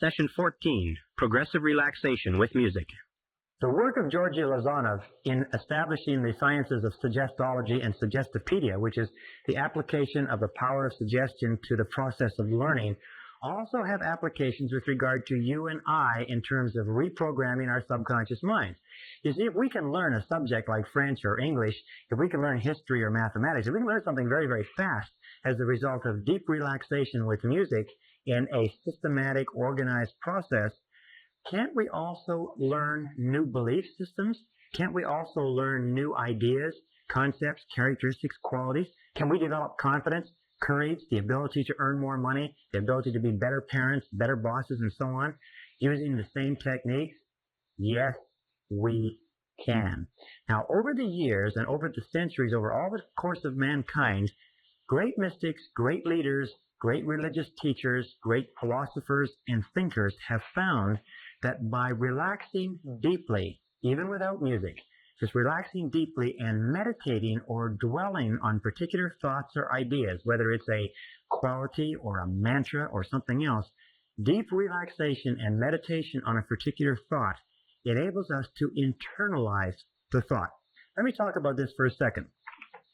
Session 14, Progressive Relaxation with Music. The work of Georgi Lazanov in establishing the sciences of suggestology and suggestipedia, which is the application of the power of suggestion to the process of learning, also have applications with regard to you and I in terms of reprogramming our subconscious minds. You see, if we can learn a subject like French or English, if we can learn history or mathematics, if we can learn something very, very fast as a result of deep relaxation with music in a systematic, organized process, can't we also learn new belief systems? Can't we also learn new ideas, concepts, characteristics, qualities? Can we develop confidence, courage, the ability to earn more money, the ability to be better parents, better bosses, and so on, using the same techniques? Yes, we can. Now, over the years and over the centuries, over all the course of mankind, great mystics, great leaders, great religious teachers, great philosophers, and thinkers have found that by relaxing deeply, even without music, just relaxing deeply and meditating or dwelling on particular thoughts or ideas, whether it's a quality or a mantra or something else, deep relaxation and meditation on a particular thought enables us to internalize the thought. Let me talk about this for a second.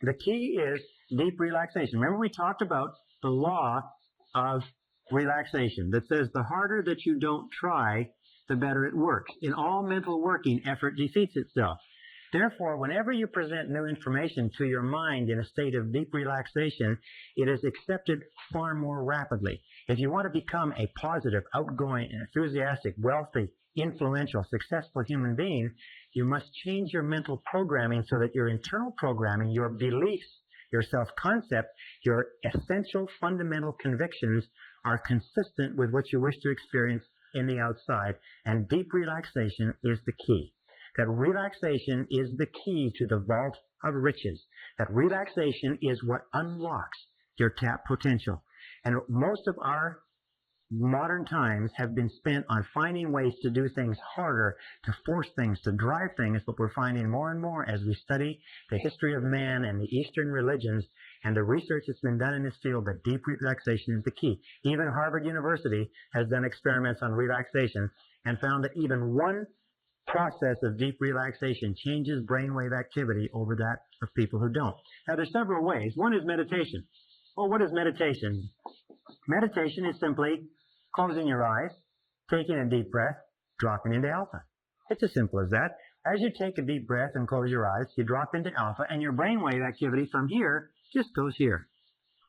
The key is deep relaxation. Remember, we talked about the law of relaxation that says the harder that you don't try, the better it works. In all mental working, effort defeats itself. Therefore, whenever you present new information to your mind in a state of deep relaxation, it is accepted far more rapidly. If you want to become a positive, outgoing, enthusiastic, wealthy, influential, successful human being, you must change your mental programming so that your internal programming, your beliefs, your self-concept, your essential fundamental convictions are consistent with what you wish to experience in the outside, and deep relaxation is the key. That relaxation is the key to the vault of riches. That relaxation is what unlocks your tapped potential. And most of our modern times have been spent on finding ways to do things harder, to force things, to drive things, but we're finding more and more as we study the history of man and the Eastern religions and the research that's been done in this field that deep relaxation is the key. Even Harvard University has done experiments on relaxation and found that even one process of deep relaxation changes brainwave activity over that of people who don't. Now, there's several ways. One is meditation. Well, what is meditation? Meditation is simply closing your eyes, taking a deep breath, dropping into alpha. It's as simple as that. As you take a deep breath and close your eyes, you drop into alpha, and your brainwave activity from here just goes here.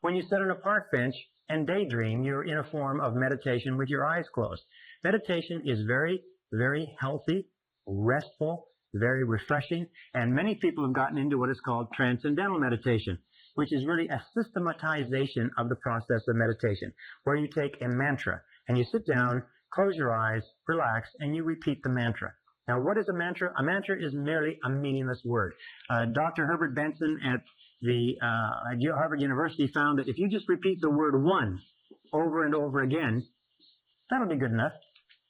When you sit on a park bench and daydream, you're in a form of meditation with your eyes closed. Meditation is very, very healthy, restful, very refreshing, and many people have gotten into what is called transcendental meditation, which is really a systematization of the process of meditation, where you take a mantra and you sit down, close your eyes, relax, and you repeat the mantra. Now, what is a mantra? A mantra is merely a meaningless word. Dr. Herbert Benson at Harvard University found that if you just repeat the word one over and over again, that'll be good enough.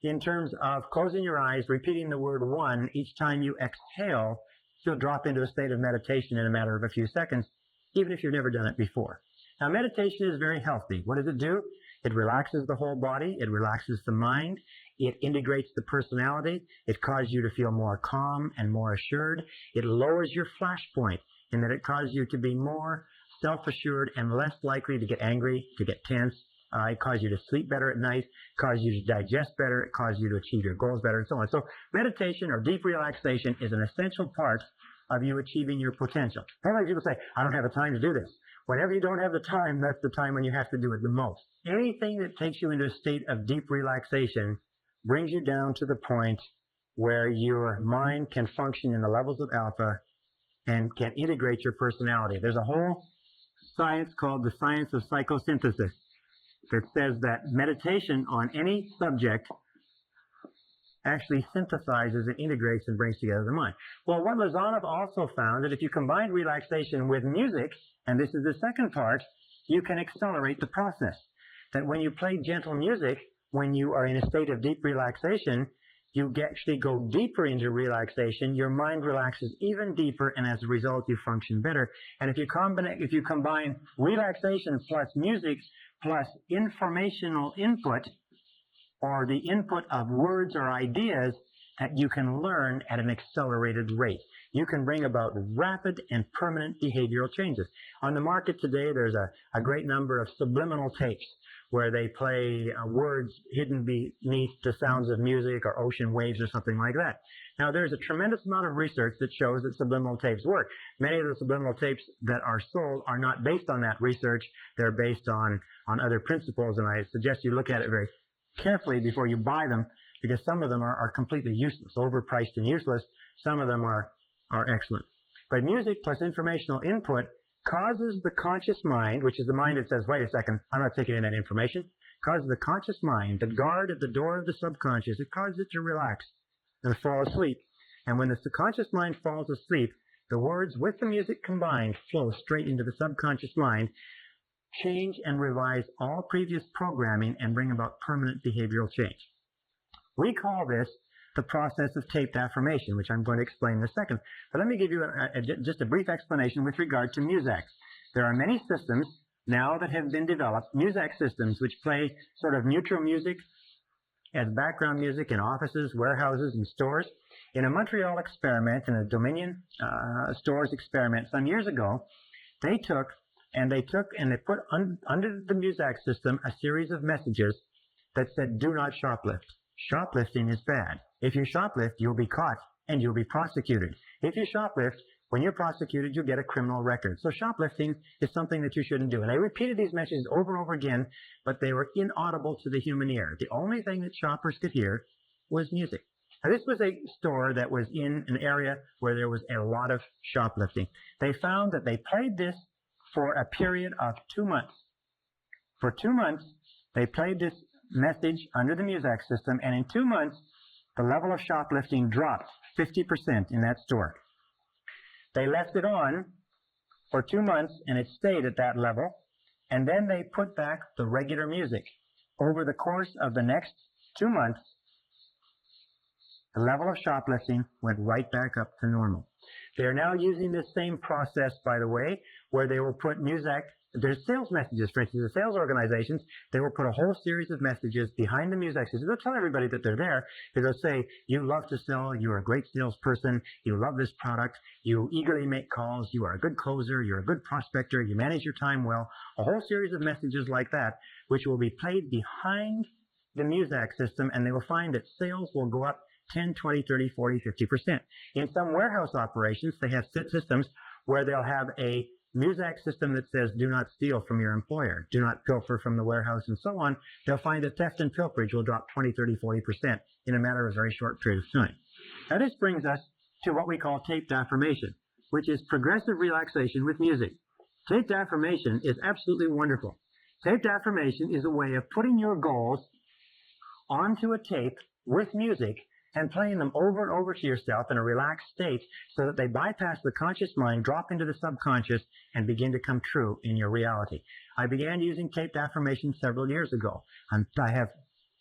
In terms of closing your eyes, repeating the word one each time you exhale, you'll drop into a state of meditation in a matter of a few seconds, even if you've never done it before. Now, meditation is very healthy. What does it do? It relaxes the whole body. It relaxes the mind. It integrates the personality. It causes you to feel more calm and more assured. It lowers your flash point in that it causes you to be more self-assured and less likely to get angry, to get tense. It causes you to sleep better at night, causes you to digest better, it causes you to achieve your goals better, and so on. So meditation or deep relaxation is an essential part of you achieving your potential. Sometimes people say, I don't have the time to do this. Whenever you don't have the time, that's the time when you have to do it the most. Anything that takes you into a state of deep relaxation brings you down to the point where your mind can function in the levels of alpha and can integrate your personality. There's a whole science called the science of psychosynthesis that says that meditation on any subject actually synthesizes and integrates and brings together the mind. Well, what Lazanov also found that if you combine relaxation with music, and this is the second part, you can accelerate the process. That when you play gentle music, when you are in a state of deep relaxation, you actually go deeper into relaxation, your mind relaxes even deeper, and as a result, you function better. And if you combine relaxation plus music plus informational input, or the input of words or ideas that you can learn at an accelerated rate. You can bring about rapid and permanent behavioral changes. On the market today, there's a great number of subliminal tapes where they play words hidden beneath the sounds of music or ocean waves or something like that. Now, there's a tremendous amount of research that shows that subliminal tapes work. Many of the subliminal tapes that are sold are not based on that research. They're based on other principles, and I suggest you look at it very carefully before you buy them, because some of them are completely useless, overpriced and useless. Some of them are excellent. But music plus informational input causes the conscious mind, which is the mind that says, wait a second, I'm not taking in that information, causes the conscious mind, the guard at the door of the subconscious, it causes it to relax and fall asleep. And when the subconscious mind falls asleep, the words with the music combined flow straight into the subconscious mind, change and revise all previous programming, and bring about permanent behavioral change. We call this the process of taped affirmation, which I'm going to explain in a second. But let me give you just a brief explanation with regard to Muzak. There are many systems now that have been developed, Muzak systems, which play sort of neutral music as background music in offices, warehouses, and stores. In a Montreal experiment, in a Dominion stores experiment some years ago, they put under the Muzak system a series of messages that said, do not shoplift. Shoplifting is bad. If you shoplift, you'll be caught and you'll be prosecuted. If you shoplift, when you're prosecuted, you'll get a criminal record. So shoplifting is something that you shouldn't do. And they repeated these messages over and over again, but they were inaudible to the human ear. The only thing that shoppers could hear was music. Now, this was a store that was in an area where there was a lot of shoplifting. They found that they played this for a period of 2 months. For 2 months, they played this message under the Muzak system, and in 2 months, the level of shoplifting dropped 50% in that store. They left it on for 2 months, and it stayed at that level, and then they put back the regular music. Over the course of the next 2 months, the level of shoplifting went right back up to normal. They are now using this same process, by the way, where they will put Muzak, there's sales messages, for instance, the sales organizations, they will put a whole series of messages behind the Muzak system. They'll tell everybody that they're there. They'll say, you love to sell, you're a great salesperson, you love this product, you eagerly make calls, you are a good closer, you're a good prospector, you manage your time well. A whole series of messages like that, which will be played behind the Muzak system, and they will find that sales will go up 10, 20, 30, 40, 50%. In some warehouse operations, they have systems where they'll have a Muzak system that says, do not steal from your employer, do not pilfer from the warehouse, and so on. They'll find that theft and pilferage will drop 20, 30, 40% in a matter of a very short period of time. Now, this brings us to what we call taped affirmation, which is progressive relaxation with music. Taped affirmation is absolutely wonderful. Taped affirmation is a way of putting your goals onto a tape with music and playing them over and over to yourself in a relaxed state so that they bypass the conscious mind, drop into the subconscious, and begin to come true in your reality. I began using taped affirmation several years ago. I have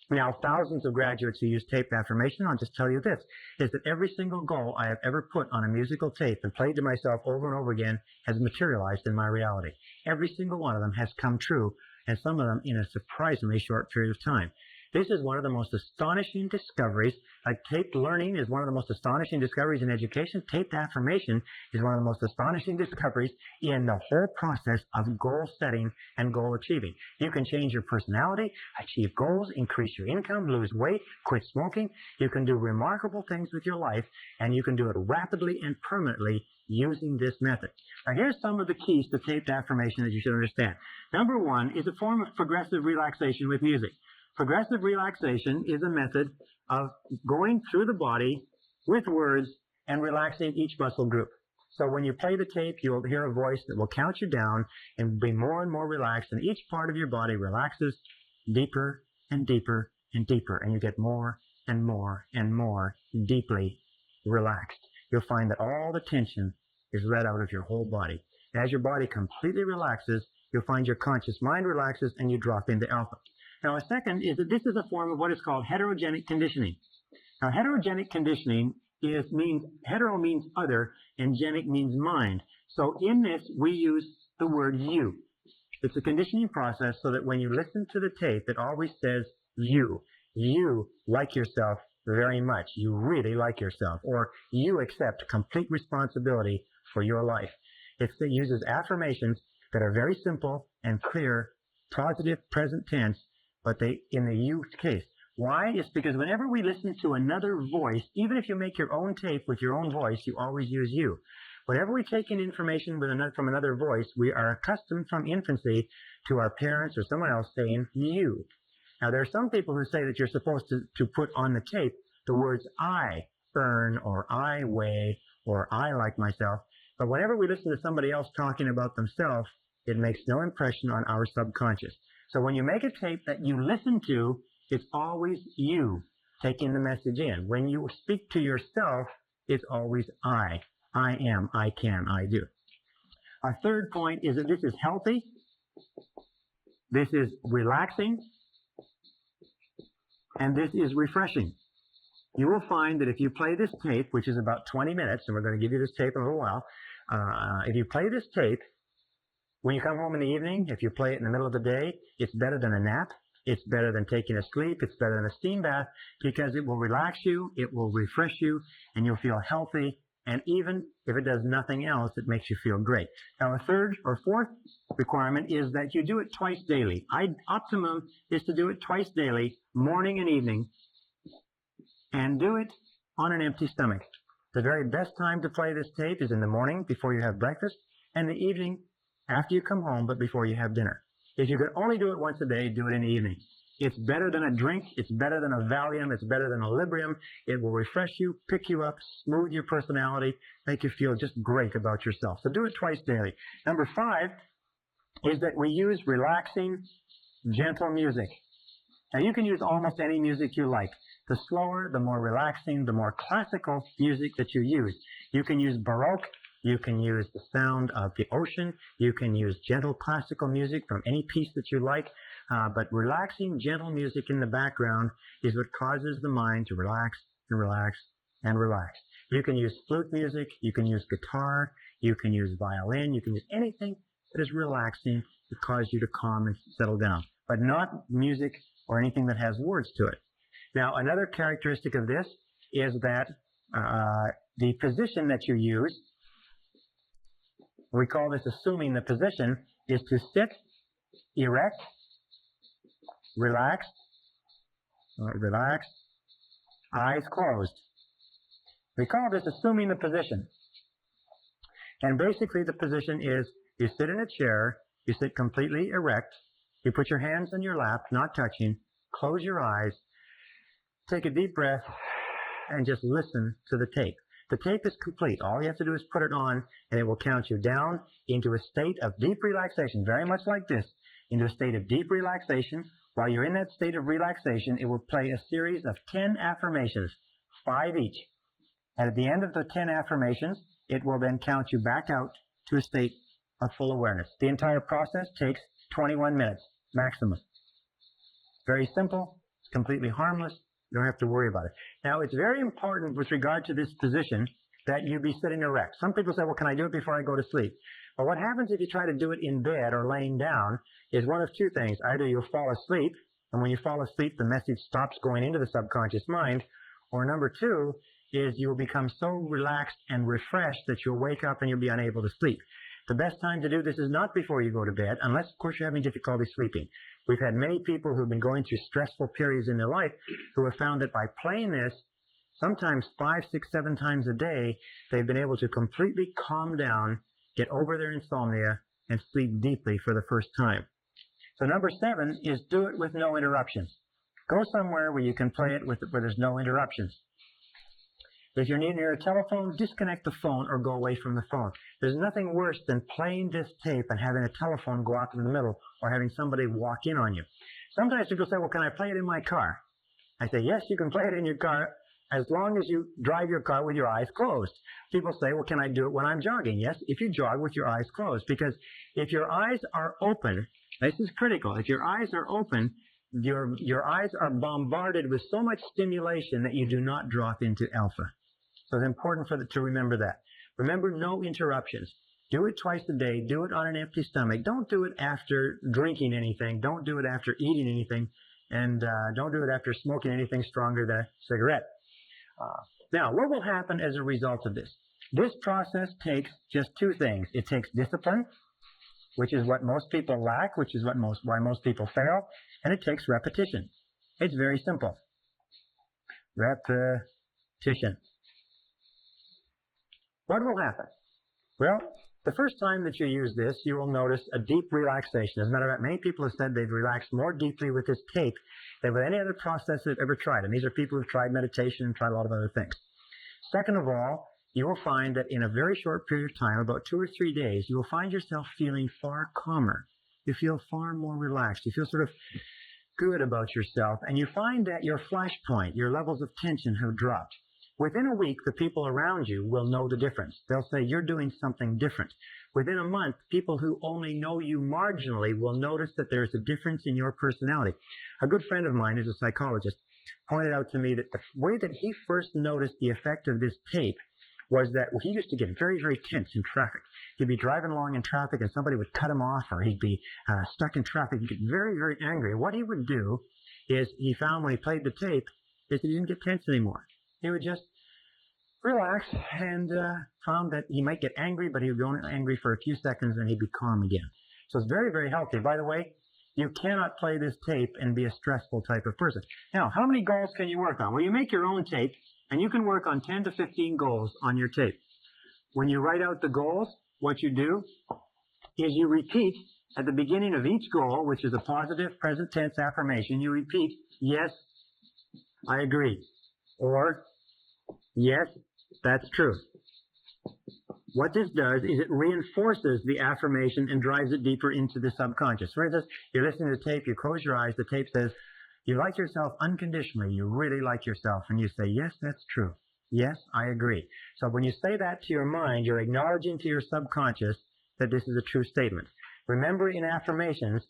now thousands of graduates who use taped affirmation. I'll just tell you this, is that every single goal I have ever put on a musical tape and played to myself over and over again has materialized in my reality. Every single one of them has come true, and some of them in a surprisingly short period of time. This is one of the most astonishing discoveries. Taped learning is one of the most astonishing discoveries in education. Taped affirmation is one of the most astonishing discoveries in the whole process of goal setting and goal achieving. You can change your personality, achieve goals, increase your income, lose weight, quit smoking. You can do remarkable things with your life, and you can do it rapidly and permanently using this method. Now, here's some of the keys to taped affirmation that you should understand. Number one is a form of progressive relaxation with music. Progressive relaxation is a method of going through the body with words and relaxing each muscle group. So when you play the tape, you'll hear a voice that will count you down and be more and more relaxed, and each part of your body relaxes deeper and deeper and deeper, and you get more and more and more deeply relaxed. You'll find that all the tension is let out of your whole body. As your body completely relaxes, you'll find your conscious mind relaxes and you drop into alpha. Now, a second is that this is a form of what is called heterogenic conditioning. Now, heterogenic conditioning means hetero means other, and genic means mind. So in this, we use the word you. It's a conditioning process so that when you listen to the tape, it always says you. you like yourself very much. You really like yourself, or you accept complete responsibility for your life. It uses affirmations that are very simple and clear, positive present tense, but they in the you case. Why? It's because whenever we listen to another voice, even if you make your own tape with your own voice, you always use you. Whenever we take in information from another voice, we are accustomed from infancy to our parents or someone else saying you. Now, there are some people who say that you're supposed to put on the tape the words I earn, or I weigh, or I like myself. But whenever we listen to somebody else talking about themselves, it makes no impression on our subconscious. So when you make a tape that you listen to, it's always you taking the message in. When you speak to yourself, it's always I. I am, I can, I do. Our third point is that this is healthy. This is relaxing. And this is refreshing. You will find that if you play this tape, which is about 20 minutes, and we're going to give you this tape in a little while, if you play this tape, when you come home in the evening, if you play it in the middle of the day, it's better than a nap. It's better than taking a sleep. It's better than a steam bath, because it will relax you, it will refresh you, and you'll feel healthy. And even if it does nothing else, it makes you feel great. Now, a third or fourth requirement is that you do it twice daily. Optimum is to do it twice daily, morning and evening, and do it on an empty stomach. The very best time to play this tape is in the morning before you have breakfast, and the evening after you come home, but before you have dinner. If you could only do it once a day, do it in the evening. It's better than a drink. It's better than a Valium. It's better than a Librium. It will refresh you, pick you up, smooth your personality, make you feel just great about yourself. So do it twice daily. Number 5 is that we use relaxing, gentle music. Now, you can use almost any music you like. The slower, the more relaxing, the more classical music that you use. You can use Baroque. You can use the sound of the ocean. You can use gentle classical music from any piece that you like. But relaxing, gentle music in the background is what causes the mind to relax and relax and relax. You can use flute music. You can use guitar. You can use violin. You can use anything that is relaxing to cause you to calm and settle down, but not music or anything that has words to it. Now, another characteristic of this is that the position that you use, we call this assuming the position, is to sit erect, relaxed, eyes closed. We call this assuming the position. And basically the position is you sit in a chair, you sit completely erect, you put your hands on your lap, not touching, close your eyes, take a deep breath, and just listen to the tape. The tape is complete. All you have to do is put it on, and it will count you down into a state of deep relaxation, very much like this, into a state of deep relaxation. While you're in that state of relaxation, it will play a series of 10 affirmations, 5 each. And at the end of the 10 affirmations, it will then count you back out to a state of full awareness. The entire process takes 21 minutes, maximum. Very simple. It's completely harmless. You don't have to worry about it. Now, it's very important with regard to this position that you be sitting erect. Some people say, well, can I do it before I go to sleep? Well, what happens if you try to do it in bed or laying down is one of two things. Either you'll fall asleep, and when you fall asleep, the message stops going into the subconscious mind, or number 2 is you will become so relaxed and refreshed that you'll wake up and you'll be unable to sleep. The best time to do this is not before you go to bed, unless, of course, you're having difficulty sleeping. We've had many people who've been going through stressful periods in their life who have found that by playing this, sometimes 5, 6, 7 times a day, they've been able to completely calm down, get over their insomnia, and sleep deeply for the first time. So number 7 is do it with no interruptions. Go somewhere where you can play it where there's no interruptions. If you're near a telephone, disconnect the phone or go away from the phone. There's nothing worse than playing this tape and having a telephone go out in the middle or having somebody walk in on you. Sometimes people say, well, can I play it in my car? I say, yes, you can play it in your car as long as you drive your car with your eyes closed. People say, well, can I do it when I'm jogging? Yes, if you jog with your eyes closed. Because if your eyes are open, this is critical. If your eyes are open, your eyes are bombarded with so much stimulation that you do not drop into alpha. So it's important to remember that. Remember, no interruptions. Do it twice a day. Do it on an empty stomach. Don't do it after drinking anything. Don't do it after eating anything. And don't do it after smoking anything stronger than a cigarette. Now, what will happen as a result of this? This process takes just two things. It takes discipline, which is what most people lack, which is why most people fail, and it takes repetition. It's very simple. Repetition. What will happen? Well, the first time that you use this, you will notice a deep relaxation. As a matter of fact, many people have said they've relaxed more deeply with this tape than with any other process they've ever tried. And these are people who've tried meditation and tried a lot of other things. Second of all, you will find that in a very short period of time, about 2 or 3 days, you will find yourself feeling far calmer. You feel far more relaxed. You feel sort of good about yourself. And you find that your flash point, your levels of tension have dropped. Within a week, the people around you will know the difference. They'll say, you're doing something different. Within a month, people who only know you marginally will notice that there's a difference in your personality. A good friend of mine, who's a psychologist, pointed out to me that the way that he first noticed the effect of this tape was that he used to get very, very tense in traffic. He'd be driving along in traffic and somebody would cut him off, or he'd be stuck in traffic. He'd get very, very angry. What he would do is, he found when he played the tape, is he didn't get tense anymore. He would just relax and found that he might get angry, but he would be only angry for a few seconds and he'd be calm again. So it's very, very healthy. By the way, you cannot play this tape and be a stressful type of person. Now, how many goals can you work on? Well, you make your own tape, and you can work on 10 to 15 goals on your tape. When you write out the goals, what you do is you repeat at the beginning of each goal, which is a positive present tense affirmation, you repeat, yes, I agree, or yes, that's true. What this does is it reinforces the affirmation and drives it deeper into the subconscious. For instance, you're listening to the tape, you close your eyes, the tape says, you like yourself unconditionally, you really like yourself, and you say, yes, that's true. Yes, I agree. So when you say that to your mind, you're acknowledging to your subconscious that this is a true statement. Remember, in affirmations,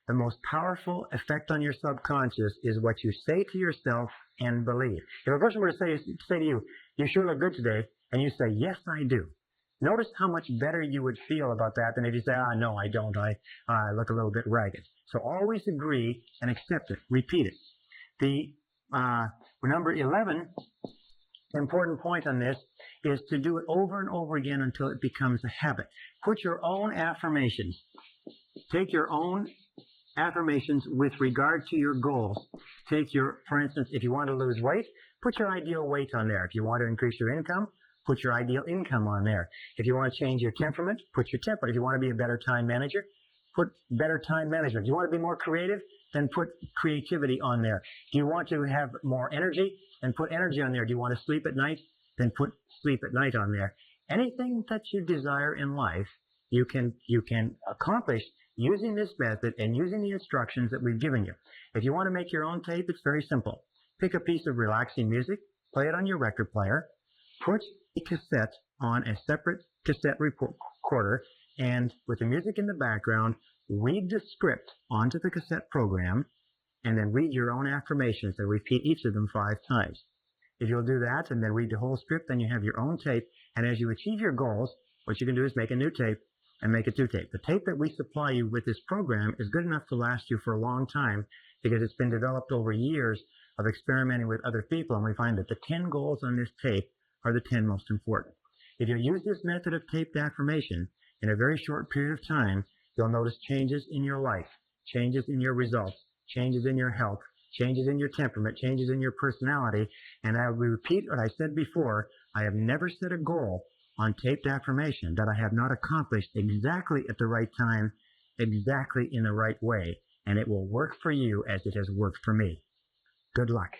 the most powerful effect on your subconscious is what you say to yourself and believe. If a person were to say to you, you sure look good today, and you say, yes, I do. Notice how much better you would feel about that than if you say, no, I don't. I look a little bit ragged. So always agree and accept it. Repeat it. The number 11 important point on this is to do it over and over again until it becomes a habit. Put your own affirmations. Take your own affirmations with regard to your goals. For instance, if you want to lose weight, put your ideal weight on there. If you want to increase your income, put your ideal income on there. If you want to change your temperament, put your temperament. If you want to be a better time manager, put better time management. If you want to be more creative, then put creativity on there. Do you want to have more energy? Then put energy on there. Do you want to sleep at night? Then put sleep at night on there. Anything that you desire in life, you can accomplish using this method and using the instructions that we've given you. If you want to make your own tape, it's very simple. Pick a piece of relaxing music, play it on your record player, put a cassette on a separate cassette recorder, and with the music in the background, read the script onto the cassette program, and then read your own affirmations and repeat each of them 5 times. If you'll do that and then read the whole script, then you have your own tape, and as you achieve your goals, what you can do is make a new tape and make a 2 tape. The tape that we supply you with this program is good enough to last you for a long time because it's been developed over years of experimenting with other people, and we find that the 10 goals on this tape are the 10 most important. If you use this method of taped affirmation in a very short period of time, you'll notice changes in your life, changes in your results, changes in your health, changes in your temperament, changes in your personality. And I will repeat what I said before. I have never set a goal on taped affirmation that I have not accomplished exactly at the right time, exactly in the right way. And it will work for you as it has worked for me. Good luck.